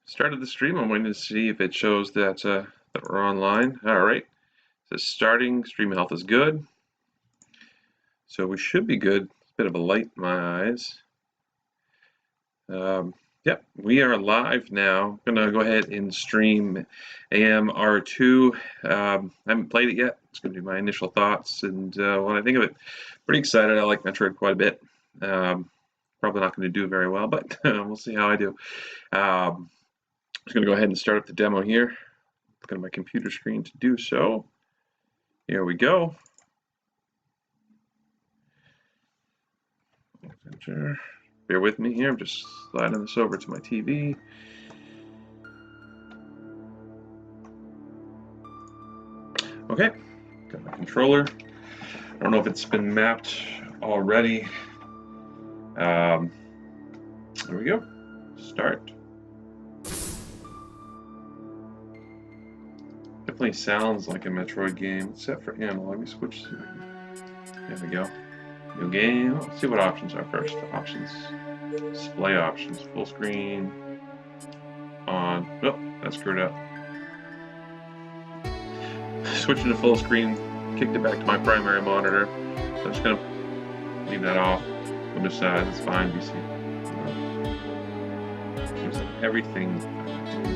Started the stream. I'm waiting to see if it shows that that we're online. All right. It says starting. Stream health is good. So we should be good. It's a bit of a light in my eyes. Yep, we are live now. I'm gonna go ahead and stream AM2R. I haven't played it yet. It's gonna be my initial thoughts and what I think of it. Pretty excited. I like Metroid quite a bit. Probably not going to do very well, but we'll see how I do. I'm just going to go ahead and start up the demo here. Look at my computer screen to do so. Here we go. Bear with me here. I'm just sliding this over to my TV. Okay, got my controller. I don't know if it's been mapped already. There we go. Start. Definitely sounds like a Metroid game, except for ammo. Let me switch to. There we go. New game. Let's see what options are first. Options. Display options. Full screen. On. Oh, that screwed up. Switching to full screen. Kicked it back to my primary monitor. So I'm just gonna leave that off. Windows side. It's fine. BC. Seems like everything I do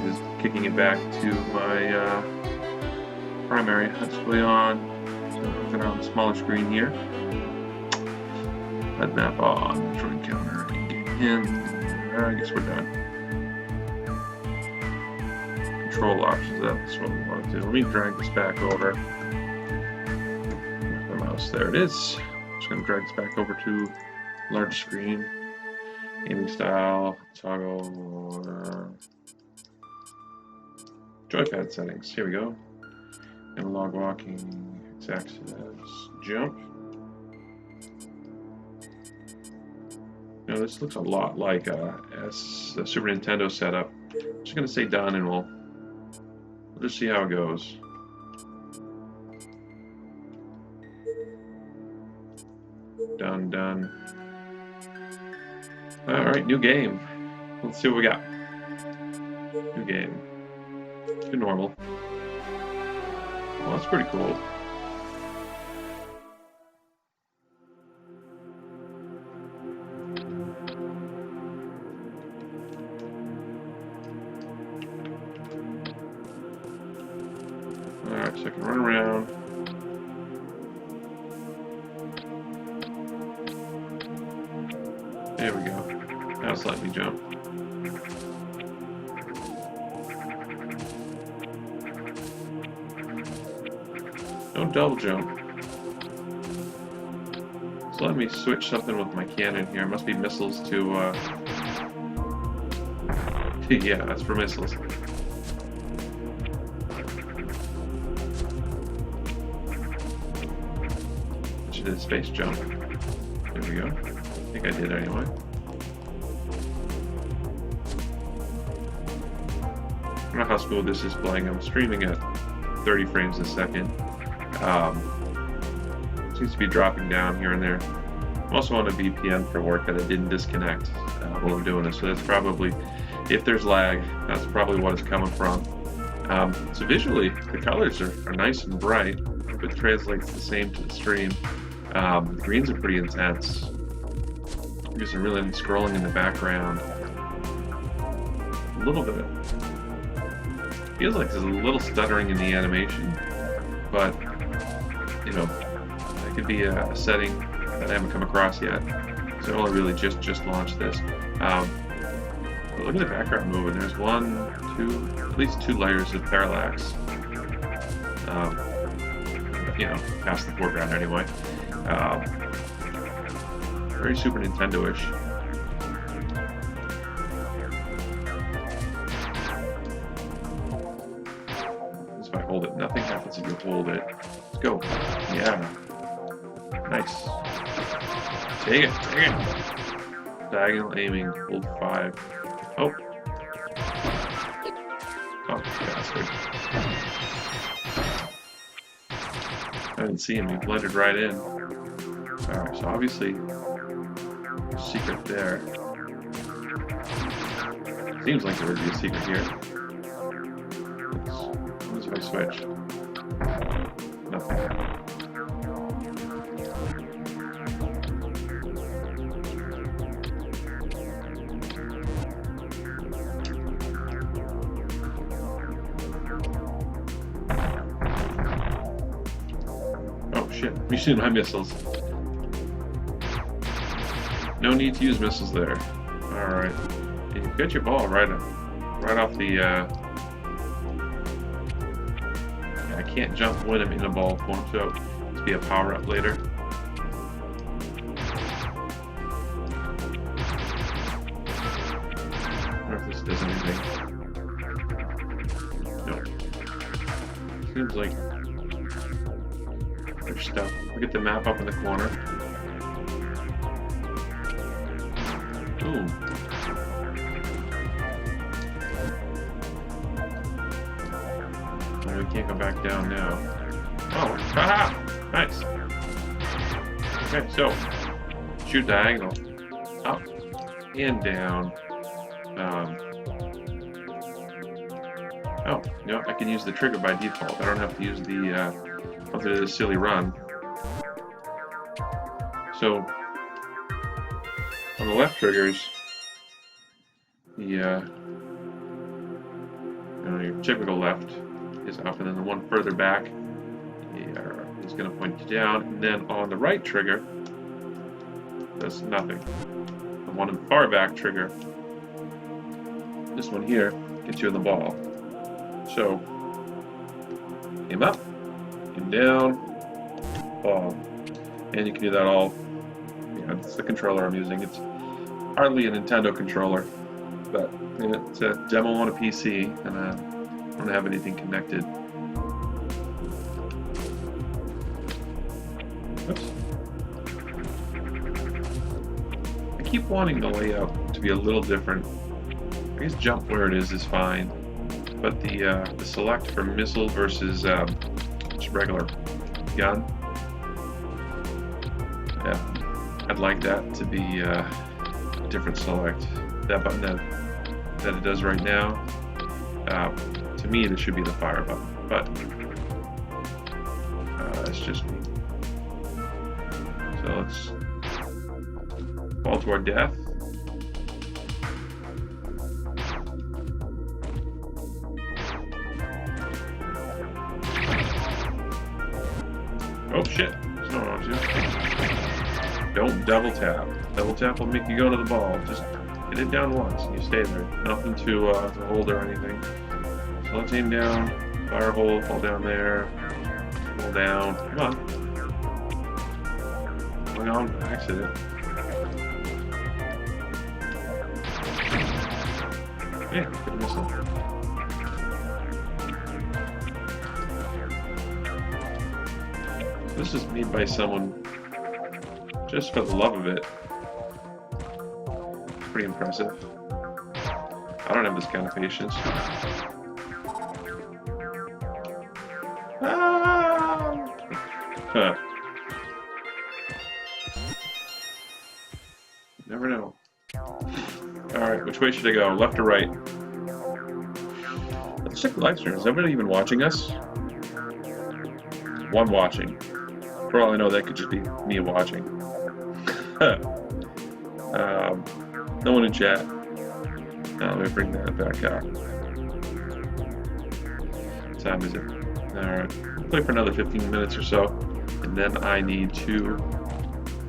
is kicking it back to my primary. That's way on. So looking on the smaller screen here. Head map on. Metroid counter. In. I guess we're done. Control options. That's what we want to do. Let me drag this back over. My mouse. There it is. Just going to drag this back over to large screen. Aiming style. Toggle. Joypad settings. Here we go. Analog walking. X-axis. Jump. This looks a lot like a Super Nintendo setup. I'm just going to say done and we'll just see how it goes. Done. Alright, new game. Let's see what we got. New game. To normal. Well, that's pretty cool. Alright, so I can run around. There we go. Now it's letting me jump. No double jump. So let me switch something with my cannon here. It must be missiles to, yeah, that's for missiles. Should did space jump. There we go. I think I did anyway. I don't know how smooth this is playing. I'm streaming at 30 frames a second. Seems to be dropping down here and there. I'm also on a VPN for work that I didn't disconnect while I'm doing this, so that's probably, if there's lag, that's probably what it's coming from. So visually, the colors are nice and bright, but it translates the same to the stream. The greens are pretty intense. There's some really scrolling in the background. A little bit. Feels like there's a little stuttering in the animation, but that could be a setting that I haven't come across yet. So I only really just launched this. But look at the background moving. There's at least two layers of parallax. Past the foreground anyway. Very Super Nintendo-ish. If I hold it, nothing happens if you hold it. Let's go. Yeah. Nice. Take it. Diagonal aiming. Hold 5. Oh. Oh, bastard. I didn't see him. He blended right in. Alright, so obviously, secret there. Seems like there would be a secret here. What if I switch? Nothing. Oh shit, I'm using my missiles. No need to use missiles there. Alright. You get your ball right off the I can't jump when I'm in a ball form, so it's be a power up later. I wonder if this does anything. No. Seems like there's stuff. We get the map up in the corner. Ooh. We can't go back down now. Oh, haha! Nice. Okay, so shoot diagonal, up and down. Oh, no, I can use the trigger by default. I don't have to use the silly run. So on the left triggers, your typical left is up, and then the one further back is going to point you down, and then on the right trigger does nothing. The one in the far back trigger, this one here, gets you in the ball. So aim up, aim down, ball, and you can do that all. It's the controller I'm using. It's hardly a Nintendo controller, but it's a demo on a PC, and I don't have anything connected. Oops. I keep wanting the layout to be a little different. I guess jump where it is fine, but the select for missile versus just regular gun, yeah, I'd like that to be a different select. That button that it does right now. To me, this should be the fire button, but it's just me. So let's fall to our death. Oh shit! There's no wrong to. Don't double tap. Double tap will make you go to the ball. Just hit it down once and you stay there. Nothing to hold or anything. So let's aim down, fire hole, fall down there, fall down. Come on. Going on accident. Yeah, good missile. This is made by someone just for the love of it. It's pretty impressive. I don't have this kind of patience. Huh. Never know. Alright, which way should I go? Left or right? Let's check the live stream. Is everybody even watching us? One watching. For all I know, that could just be me watching. No one in chat. Let me bring that back out. What time is it? Alright. Play for another 15 minutes or so. And then I need to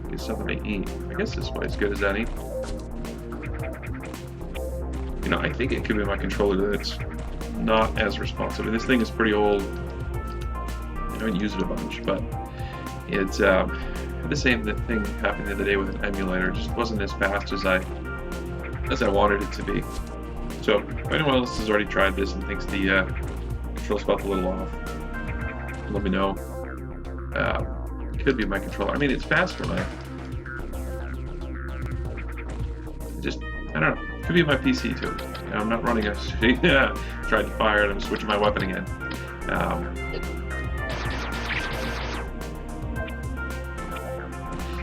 get something to eat. I guess this way is good as any. You know, I think it could be my controller that's not as responsive. This thing is pretty old. I don't use it a bunch, but it's the same thing happened the other day with an emulator. It just wasn't as fast as I wanted it to be. So if anyone else has already tried this and thinks the controls felt a little off, let me know. It could be my controller. I mean, it's fast enough. I don't know. It could be my PC too. I'm not running a tried to fire it. I'm switching my weapon again.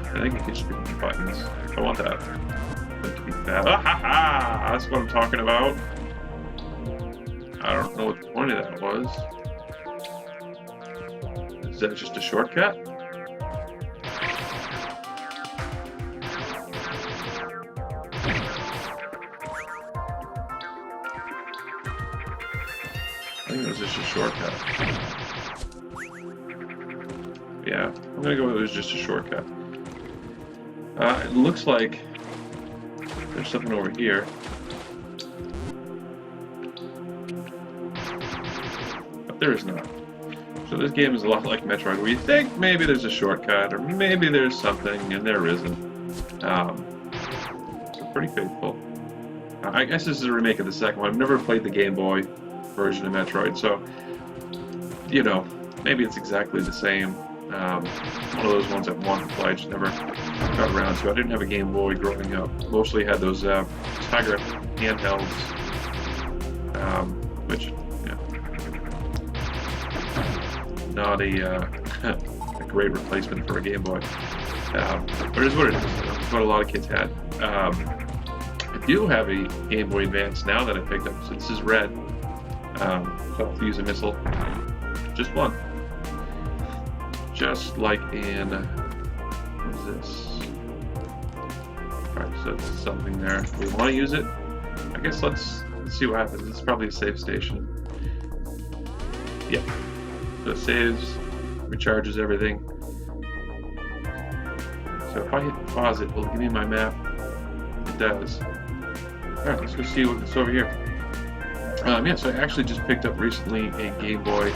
I think it could just be buttons. I want that. Meant to be fast. Ah ha ha! That's what I'm talking about. I don't know what the point of that was. Is that just a shortcut? I think it was just a shortcut. Yeah, I'm gonna go with it was just a shortcut. It looks like there's something over here. But there is not. So this game is a lot like Metroid, where you think maybe there's a shortcut, or maybe there's something, and there isn't. So pretty faithful. I guess this is a remake of the second one. I've never played the Game Boy version of Metroid, so, you know, maybe it's exactly the same. One of those ones I've wanted to play, I just never got around to. I didn't have a Game Boy growing up. Mostly had those Tiger handhelds, which, yeah, not a great replacement for a Game Boy. But it is what it is. It's what a lot of kids had. I do have a Game Boy Advance now that I picked up, so this is red. So I'll have to use a missile. Just one. Just like in, what is this? Alright, so it's something there. We want to use it. I guess let's see what happens. It's probably a save station. Yep. So it saves, recharges everything. So if I hit pause, it will give me my map. It does. Alright, let's go see what's over here. Yeah, so I actually just picked up recently a Game Boy.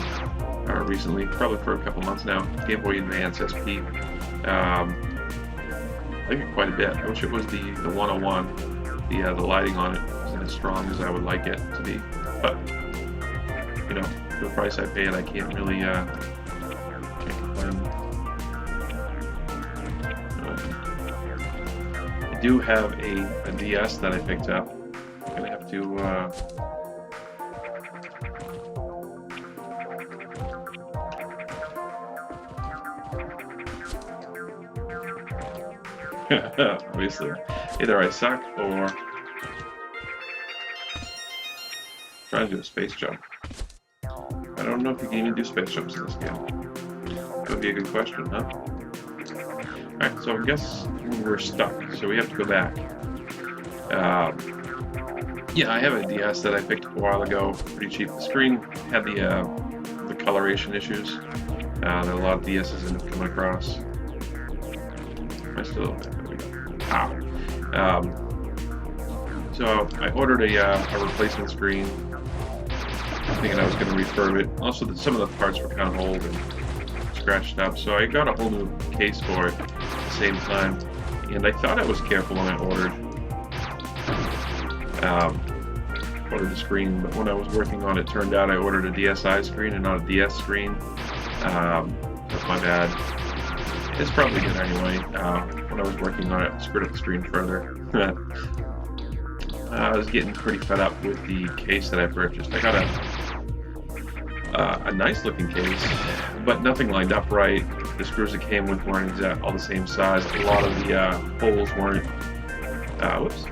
Recently, probably for a couple months now, Game Boy Advance SP. I like it quite a bit. I wish it was the 101. The lighting on it isn't as strong as I would like it to be. But, you know, for the price I paid, I can't really can't complain. I do have a DS that I picked up. I'm gonna have to obviously, either I suck or trying to do a space jump. I don't know if you can even do space jumps in this game. That would be a good question, huh? Alright, so I guess we're stuck, so we have to go back. Yeah, I have a DS that I picked up a while ago, pretty cheap. The screen had the coloration issues that a lot of DSs end up coming across. I still, there we go. Ow. So I ordered a replacement screen, thinking I was going to refurb it. Also, some of the parts were kind of old and scratched up, so I got a whole new case for it at the same time. And I thought I was careful when I ordered the screen, but when I was working on it, it turned out I ordered a DSi screen and not a DS screen. That's my bad. It's probably good anyway. When I was working on it, I screwed up the screen further. I was getting pretty fed up with the case that I purchased. I got a nice looking case, but nothing lined up right. The screws it came with weren't all the same size. A lot of the holes weren't. Whoops.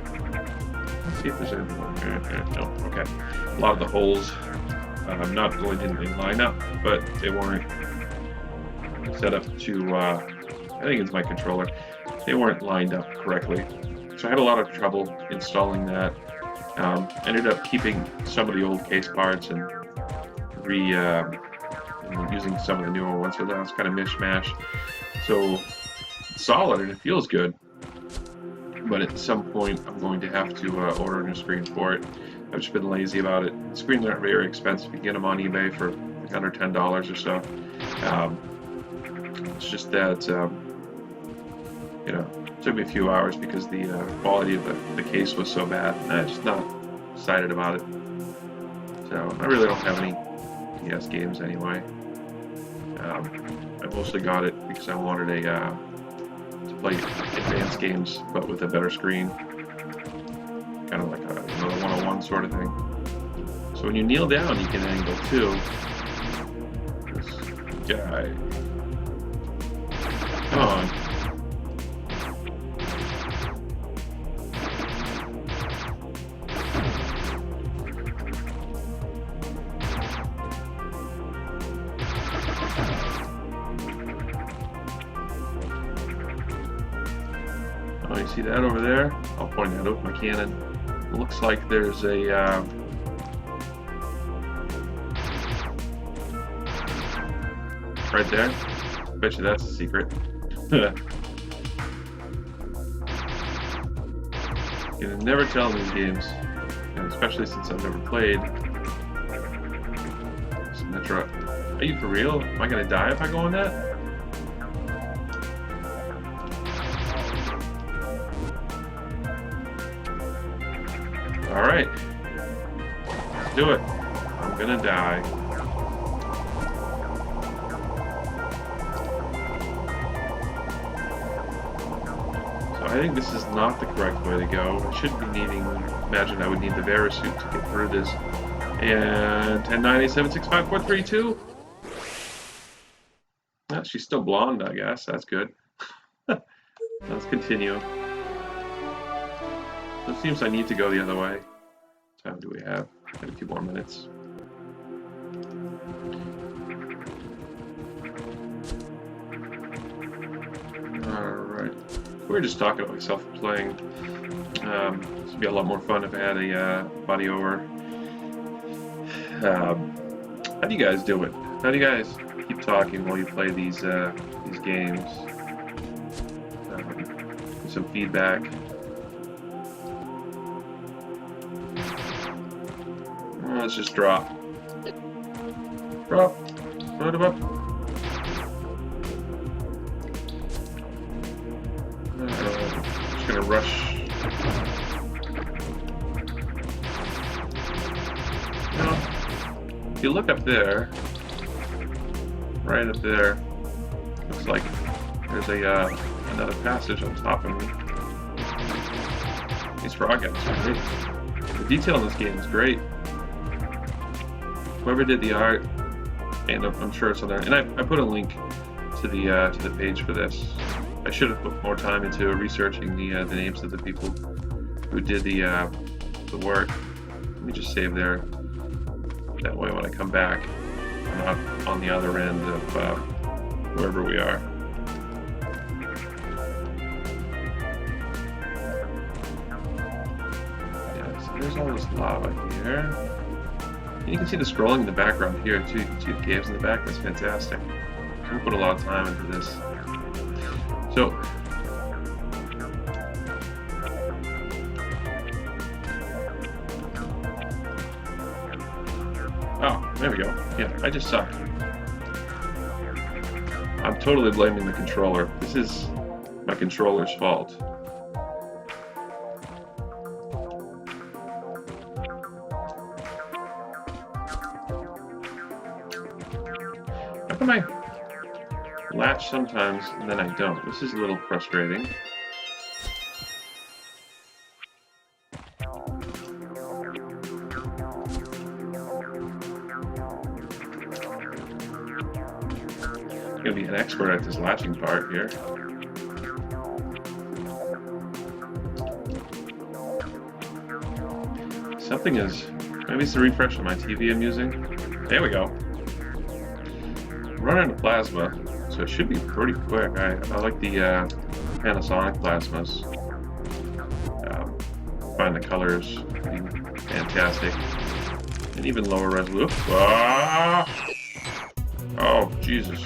Let's see if there's anything on here. No, okay. A lot of the holes not only didn't they line up, but they weren't set up to, I think it's my controller, they weren't lined up correctly. So I had a lot of trouble installing that. Ended up keeping some of the old case parts and using some of the newer ones, so that was kind of mishmash. So it's solid and it feels good, but at some point I'm going to have to order a new screen for it. I've just been lazy about it. Screens aren't very expensive. You can get them on eBay for like under $10 or so. It's just that, you know, it took me a few hours because the quality of the case was so bad. And I'm just not excited about it. So I really don't have any DS games anyway. I mostly got it because I wanted to play advanced games, but with a better screen. Kind of like a 101 sort of thing. So when you kneel down, you can angle too. This guy. Come on. You see that over there? I'll point that out with my cannon. It looks like there's a right there. Bet you that's a secret. You can never tell in these games, and especially since I've never played. Metro. Are you for real? Am I gonna die if I go on that? Alright. Let's do it. I'm gonna die. So I think this is not the correct way to go. I should be needing, imagine I would need the Varasuit to get through this. And 10, 9, 8, 7, 6, 5, 4, 3, 2. Oh, she's still blonde, I guess. That's good. Let's continue. It seems I need to go the other way. What time do we have? Got a few more minutes. Alright. We were just talking about myself playing. This would be a lot more fun if I had a buddy over. How do you guys do it? How do you guys keep talking while you play these games? Some feedback. Let's just drop. Drop. Load him up. Just gonna rush. No. If you look up there, right up there, looks like there's a another passage on top of me. These frog guys are great. The detail in this game is great. Whoever did the art, and I'm sure it's on there. And I put a link to the page for this. I should have put more time into researching the names of the people who did the work. Let me just save there. That way, when I come back, I'm not on the other end of wherever we are. Yeah, so there's all this lava here. And you can see the scrolling in the background here too. You can see the caves in the back. That's fantastic. We put a lot of time into this. So, oh, there we go. Yeah, I just suck. I'm totally blaming the controller. This is my controller's fault. How come I latch sometimes and then I don't? This is a little frustrating. I'm gonna be an expert at this latching part here. Something is, maybe it's the refresh on my TV I'm using. There we go. I'm running a plasma, so it should be pretty quick. I like the Panasonic plasmas. Find the colors fantastic. And even lower resolution. Ah! Oh, Jesus.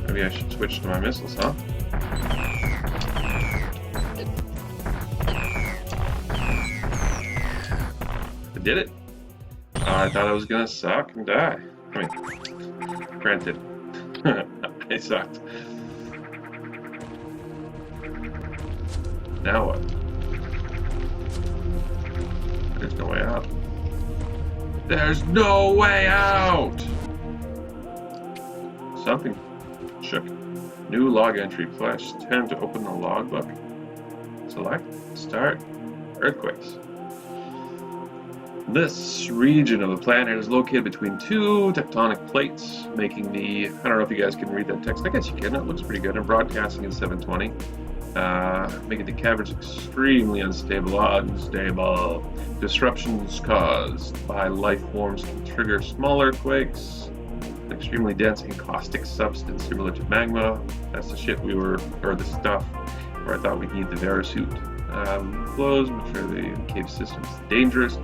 Maybe I should switch to my missiles, huh? I did it. I thought I was gonna suck and die. I mean, granted, I sucked. Now what? There's no way out. There's no way out! Something shook. New log entry. Flash 10 to open the logbook. Select. Start. Earthquakes. This region of the planet is located between two tectonic plates, making the... I don't know if you guys can read that text. I guess you can. It looks pretty good. I'm broadcasting in 720. Making the caverns extremely unstable. Disruptions caused by life forms can trigger small earthquakes. extremely dense and caustic substance similar to magma. That's the shit or the stuff where I thought we'd need the Verasuit. Flows, make sure the cave system is dangerous.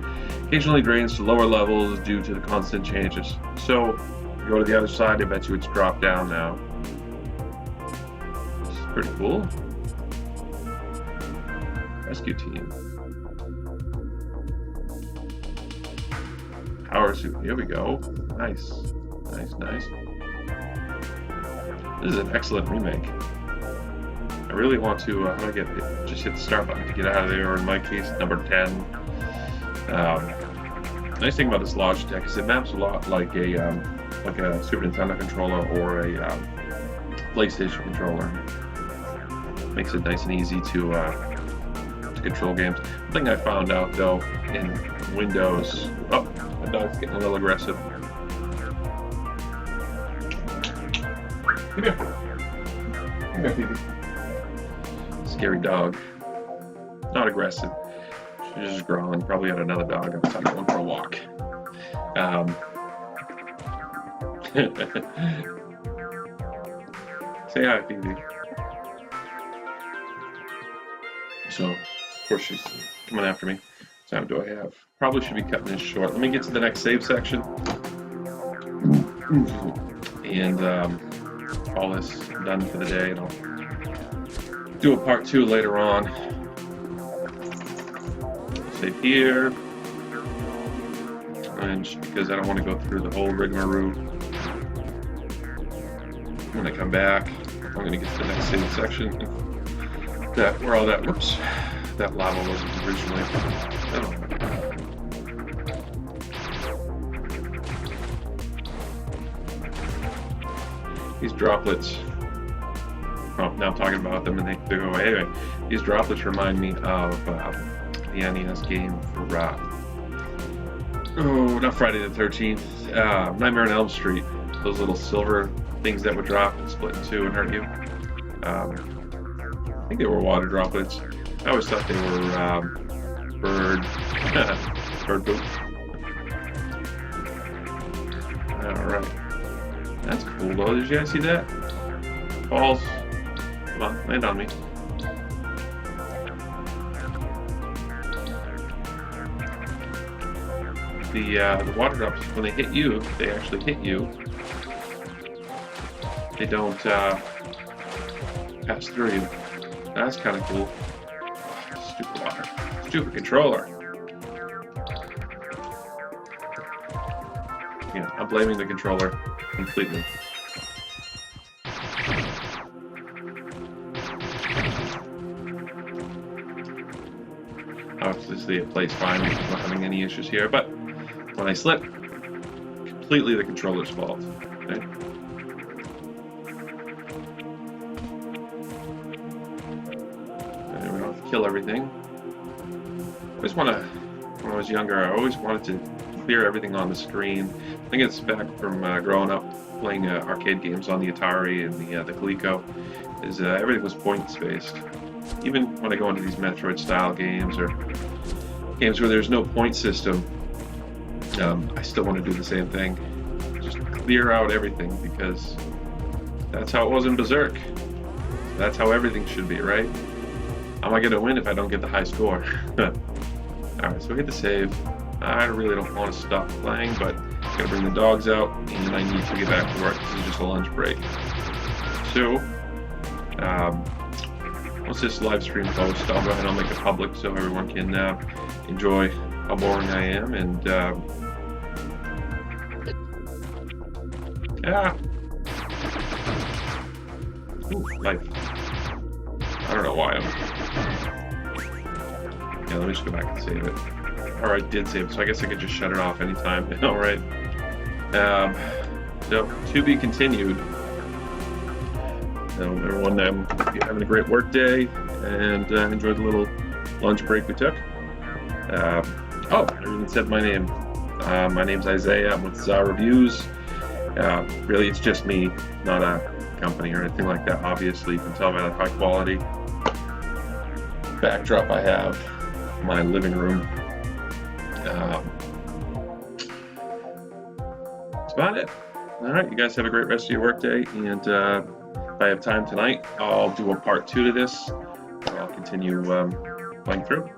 Occasionally drains to lower levels due to the constant changes. So, if you go to the other side, I bet you it's dropped down now. This is pretty cool. Rescue team. Power suit, here we go. Nice. Nice, nice. This is an excellent remake. I really want to, how do I get it? Just hit the start button to get out of there, or in my case, number 10. Nice thing about this Logitech is it maps a lot like a Super Nintendo controller or a PlayStation controller. Makes it nice and easy to control games. One thing I found out though in Windows, oh, my dog's getting a little aggressive. Come here. Come here, baby. Scary dog. Not aggressive. She's just growling. Probably had another dog outside going for a walk. Say hi, Phoebe. So, of course, she's coming after me. What time do I have? Probably should be cutting this short. Let me get to the next save section. And all this done for the day. And I'll do a part 2 later on. Save here. And just because I don't want to go through the whole rigmarole. When I come back, I'm going to get to the next save section. Where all that, whoops, that lava was originally. Oh. These droplets, oh, now I'm talking about them and they go away. Anyway, these droplets remind me of the NES game for, not Friday the 13th, Nightmare on Elm Street. Those little silver things that would drop and split in two and hurt you. I think they were water droplets. I always thought they were bird poop. Alright. That's cool though. Did you guys see that? Balls. Come on, land on me. The water drops, when they hit you, they actually hit you. They don't pass through you. That's kind of cool. Stupid water. Stupid controller. Yeah, I'm blaming the controller completely. Obviously it plays fine, I'm not having any issues here, but when I slip, completely the controller's fault. Okay? And we don't have to kill everything. I always want to, when I was younger, I always wanted to clear everything on the screen. I think it's back from growing up playing arcade games on the Atari and the Coleco, is everything was points based. Even when I go into these Metroid style games or games where there's no point system, I still want to do the same thing. Just clear out everything, because that's how it was in Berserk. That's how everything should be, right? How am I going to win if I don't get the high score? Alright, so we hit the save. I really don't want to stop playing, but I'm going to bring the dogs out, and I need to get back to work. This is just a lunch break. So, once this live stream posts, I'll go ahead and I'll make it public so everyone can enjoy how boring I am. And ooh, life. I don't know why I'm. Yeah, let me just go back and save it. Or I did save it, so I guess I could just shut it off anytime. All right. So to be continued. So everyone, having a great work day, and enjoy the little lunch break we took. Oh, I even said my name. My name's Isaiah. I'm with ZA Reviews. Really, it's just me, not a company or anything like that. Obviously, you can tell by the high quality backdrop I have. My living room. That's about it. All right, you guys have a great rest of your workday, and if I have time tonight, I'll do a part two to this. I'll continue playing through.